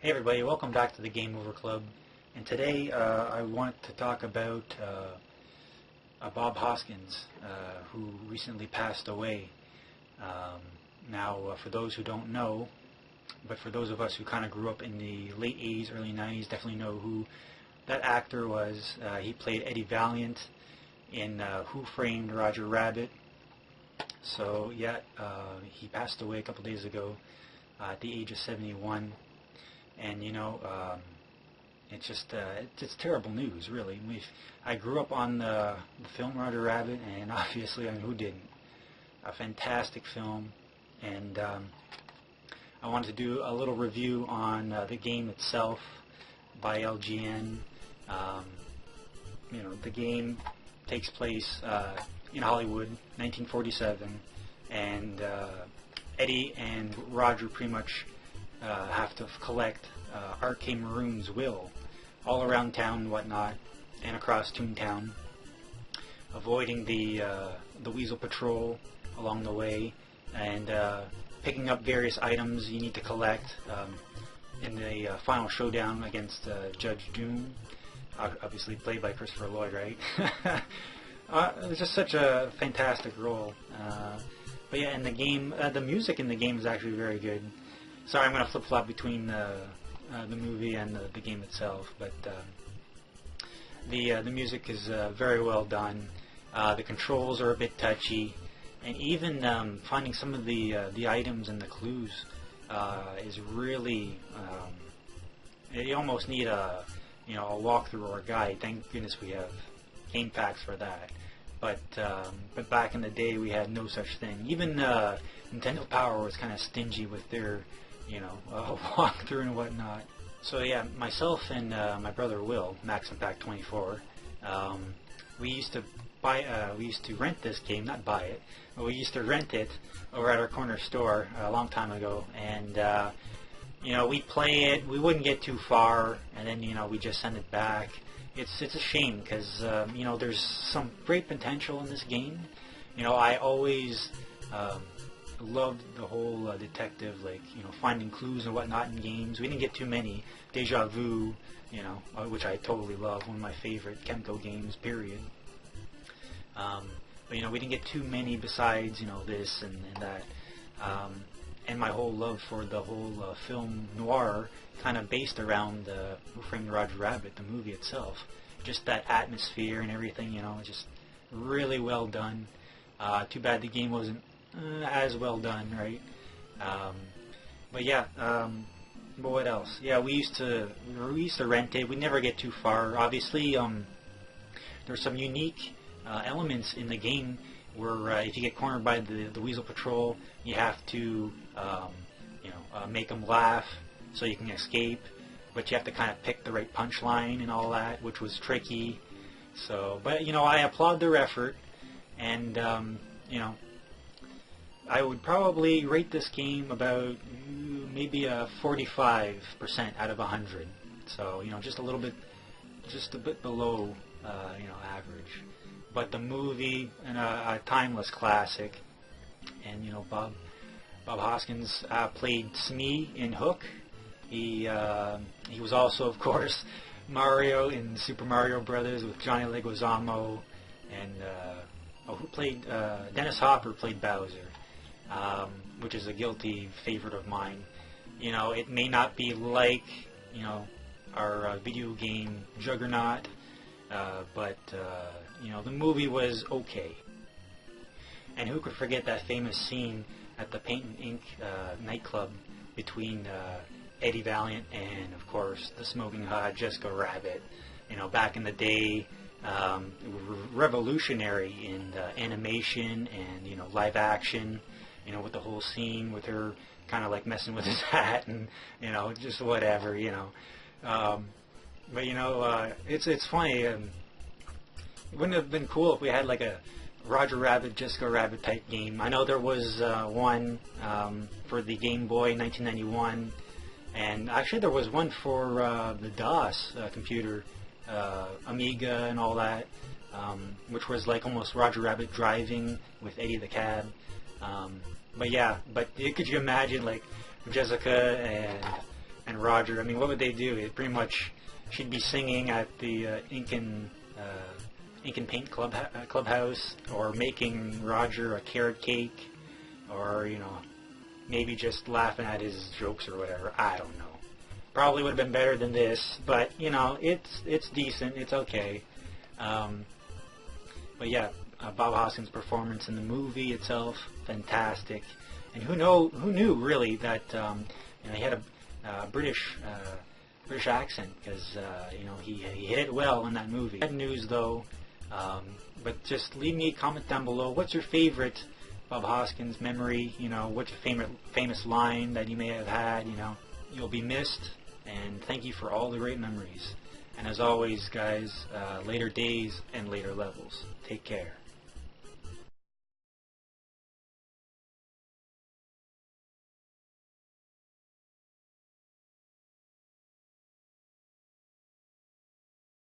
Hey everybody, welcome back to the Game Over Club. And today I want to talk about Bob Hoskins, who recently passed away. Now, for those who don't know, but for those of us who kind of grew up in the late 80s, early 90s, definitely know who that actor was. He played Eddie Valiant in Who Framed Roger Rabbit. So yeah, he passed away a couple days ago at the age of 71. And you know, it's just it's terrible news, really. I grew up on the film Roger Rabbit, and obviously, I mean, who didn't? A fantastic film, and I wanted to do a little review on the game itself by LGN. You know, the game takes place in Hollywood, 1947, and Eddie and Roger pretty much have to collect Arcane Maroon's will all around town and whatnot, and across Toontown, avoiding the Weasel Patrol along the way, and picking up various items you need to collect in the final showdown against Judge Doom, obviously played by Christopher Lloyd, right? It was just such a fantastic role. But yeah, in the game, the music in the game is actually very good. Sorry, I'm going to flip-flop between the movie and the game itself, but the music is very well done. The controls are a bit touchy, and even finding some of the items and the clues is really you almost need a walkthrough or a guide. Thank goodness we have game packs for that. But back in the day, we had no such thing. Even Nintendo Power was kind of stingy with their walkthrough and whatnot. So yeah, myself and my brother Will, Max Impact 24, we used to rent this game, not buy it, but we used to rent it over at our corner store a long time ago, and we'd play it, we wouldn't get too far, and then we just send it back. It's a shame because there's some great potential in this game. I always loved the whole detective, finding clues and whatnot in games. We didn't get too many. Deja Vu, which I totally love, one of my favorite Kemco games, period. But we didn't get too many besides this and that. And my whole love for the whole film noir kind of based around Who Framed Roger Rabbit, the movie itself. Just that atmosphere and everything, just really well done. Too bad the game wasn't as well done, right? But yeah, but what else? Yeah, we used to rent it. We never get too far. Obviously, there's some unique elements in the game where if you get cornered by the Weasel Patrol, you have to make them laugh so you can escape, but you have to kind of pick the right punchline and all that, which was tricky. So, but I applaud their effort, and I would probably rate this game about maybe a 45% out of 100. So just a bit below average. But the movie, and a timeless classic, and Bob Hoskins played Smee in Hook. He was also, of course, Mario in Super Mario Brothers with Johnny Leguizamo, and who played Dennis Hopper played Bowser, which is a guilty favorite of mine. It may not be like our video game juggernaut, but the movie was okay. And who could forget that famous scene at the Paint and Ink nightclub between Eddie Valiant and, of course, the smoking hot Jessica Rabbit. Back in the day, revolutionary in animation and it's action. With the whole scene with her kind of messing with his hat and just whatever. But it's funny. It wouldn't have been cool if we had a Roger Rabbit, Jessica Rabbit type game. I know there was one for the Game Boy in 1991, and actually there was one for the DOS computer, Amiga and all that, which was almost Roger Rabbit driving with Eddie the Cab. But yeah, could you imagine Jessica and Roger. I mean, what would they do? It pretty much, she'd be singing at the Ink and Paint clubhouse, or making Roger a carrot cake, or maybe just laughing at his jokes or whatever. I don't know. Probably would have been better than this, but it's decent. It's okay. But yeah, Bob Hoskins' performance in the movie itself, fantastic. And who knew really that he had a British accent, because he hit it well in that movie. Bad news though, but just leave me a comment down below. What's your favorite Bob Hoskins memory? What's your famous line that you may have had? You'll be missed, and thank you for all the great memories. And as always, guys, later days and later levels. Take care.